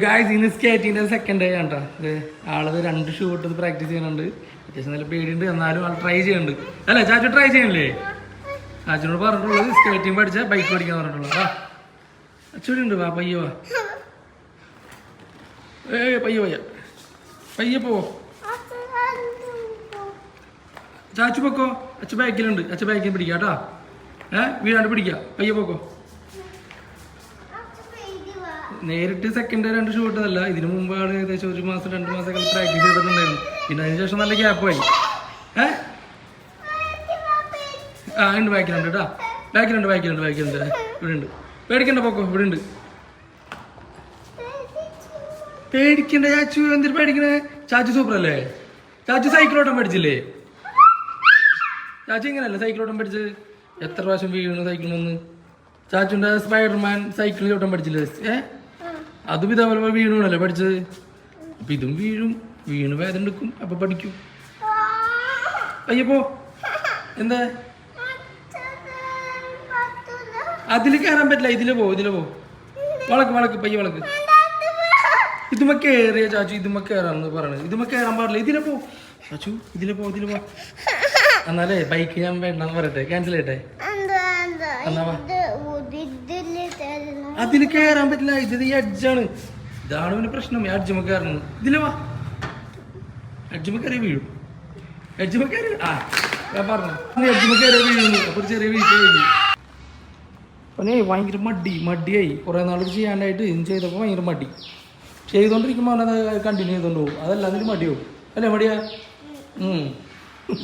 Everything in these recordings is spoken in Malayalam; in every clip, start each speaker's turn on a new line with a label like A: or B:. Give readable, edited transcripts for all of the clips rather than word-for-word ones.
A: ഗായ്സ് ഇന്ന് സ്കേറ്റിന്റെ സെക്കൻഡ് ഡേ ആണ് കേട്ടോ. ആളത് 2 ഷൂ ഇട്ടത് പ്രാക്ടീസ് ചെയ്യുന്നുണ്ട്. അത്യാവശ്യം നല്ല പേടിയുണ്ട്, എന്നാലും ആൾ ട്രൈ ചെയ്യുന്നുണ്ട്. അല്ലേ ചാച്ചു ട്രൈ ചെയ്യണില്ലേ? ചാച്ചുനോട് പറഞ്ഞിട്ടുള്ളത് സ്കേറ്റിംഗ് പഠിച്ച ബൈക്ക് പഠിക്കാൻ പറഞ്ഞിട്ടുള്ളത്. അച്ഛൻ ഉണ്ട്, വാ പയ്യ വാ. പയ്യ പയ്യ പയ്യ പോ. ചാച്ചു പൊക്കോ, അച്ഛ ബാക്കിലുണ്ട്. അച്ഛ ബാക്കിൽ പിടിക്കാം കേട്ടോ. വീടാണ്ട് പിടിക്കാം. പയ്യ പോക്കോ. നേരിട്ട് സെക്കൻഡ് 2 ഷൂ ഇട്ടതല്ല. ഇതിനു മുമ്പ് ആള് ഏകദേശം 1 മാസം 2 മാസമൊക്കെ പ്രാക്ടീസ് ചെയ്തിട്ടുണ്ടായിരുന്നു. പിന്നെ അതിനുശേഷം നല്ല ഗ്യാപ്പായി. ഉണ്ട് ബാക്കിലുണ്ട് കേട്ടോ. ബാക്കിലുണ്ട് ഇവിടെ ഉണ്ട്. പേടിക്കണ്ട പോക്കോ, ഇവിടെ ഉണ്ട്. പേടിക്കണ്ട ചാച്ചു, എന്തിനു പേടിക്കണേ? ചാച്ചു സൂപ്പർ അല്ലേ? ചാച്ചു സൈക്കിളോട്ടം പഠിച്ചില്ലേ? ചാച്ചു ഇങ്ങനെയല്ലേ സൈക്കിളോട്ടം പഠിച്ചത്? എത്ര പ്രാവശ്യം വീണു സൈക്കിളിൽ നിന്ന്? ചാച്ചുൻ്റെ സ്പൈഡർമാൻ സൈക്കിൾ ചോട്ടം പഠിച്ചില്ലേ? അതും ഇതേപോലെ വീണുകൊണ്ടല്ലേ പഠിച്ചത്. അപ്പം ഇതും വീണ് വേദന എടുക്കും, അപ്പം പഠിക്കും. അയ്യപ്പോ എന്താ അതിൽ കയറാൻ പറ്റില്ല. ഇതിലെ പോ വളക്ക് പയ്യ വളക്ക്. ഇതുമ്മ കയറിയ ചാച്ചു, ഇതുമ്മ കയറാന്ന് പറയണത്. ഇതുമ്മ കയറാൻ പാടില്ല. ഇതിലെ പോ ചാച്ചു, ഇതിലെ പോ. എന്നാലേ ബൈക്ക് ഞാൻ വേണ്ടെന്ന് പറയട്ടെ, ക്യാൻസൽ ചെയ്യട്ടെ. എന്നാ അതിൽ കയറാൻ പറ്റില്ല. ഇത് ഈ അഡ്ജാണ്. ഇതാണ് പിന്നെ പ്രശ്നം. അഡ്ജുമ്മ കയറുന്നത്. ഇതിലെ വാ. അഡ്ജുമ്മ കയറി വീഴും. അഡ്ജുമ്മ കയറി ഞാൻ പറഞ്ഞു അഡ്ജുമ്മ കയറി വീഴുന്നു. അപ്പൊ ഒരു ചെറിയ വീഴ്ച കഴിഞ്ഞു. പിന്നെ ഭയങ്കര മടിയായി. കുറെ നാൾ ചെയ്യാണ്ടായിട്ട് ചെയ്തപ്പോൾ ഭയങ്കര മടി. ചെയ്തോണ്ടിരിക്കുമ്പോൾ അവനത് കണ്ടിന്യൂ ചെയ്തോണ്ട് പോകും. അതല്ല അതിന് മടിയാവും. അല്ലേ മടിയാ?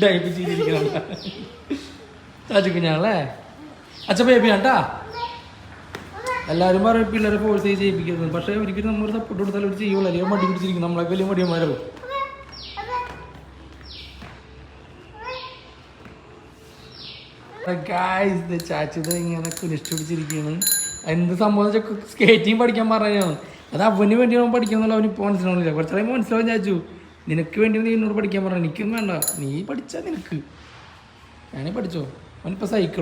A: ഡൈപ്പ് ചെയ്തിരിക്കണം ചാച്ചുക്കുഞ്ഞാണല്ലേ? അച്ഛ ബേബിയാണ്ടാ. എല്ലാവരും പറയും പിള്ളേരെ ഫോഴ്സ് ചെയ്ത് ചെയ്യിപ്പിക്കുന്നത്. പക്ഷേ ഒരിക്കലും നമ്മൾ സപ്പോർട്ട് കൊടുത്താൽ അവർ ചെയ്യുള്ളൂ. അല്ലെങ്കിൽ മടി പിടിച്ചിരിക്കും. നമ്മളൊക്കെ വലിയ മടിയന്മാരോ. ചാച്ചത് ഇങ്ങനെ കുനിഷ്ട് പിടിച്ചിരിക്കുകയാണ്. എന്ത് സംഭവം സ്കേറ്റിംഗ് പഠിക്കാൻ പറഞ്ഞാണ്. അത് അവന് വേണ്ടി അവൻ പഠിക്കാന്നുള്ള അവന് ഇപ്പോൾ മനസ്സിലാവുന്നില്ല. കുറച്ചറിയാൻ മനസ്സിലാവും. ചാച്ചു നിനക്ക് വേണ്ടി നീ എന്നോട് പഠിക്കാൻ പറഞ്ഞു. എനിക്കൊന്നും വേണ്ട, നീ പഠിച്ചാൽ നിനക്ക്. ഞാനേ പഠിച്ചോ. അവനിപ്പോൾ സൈക്കിൾ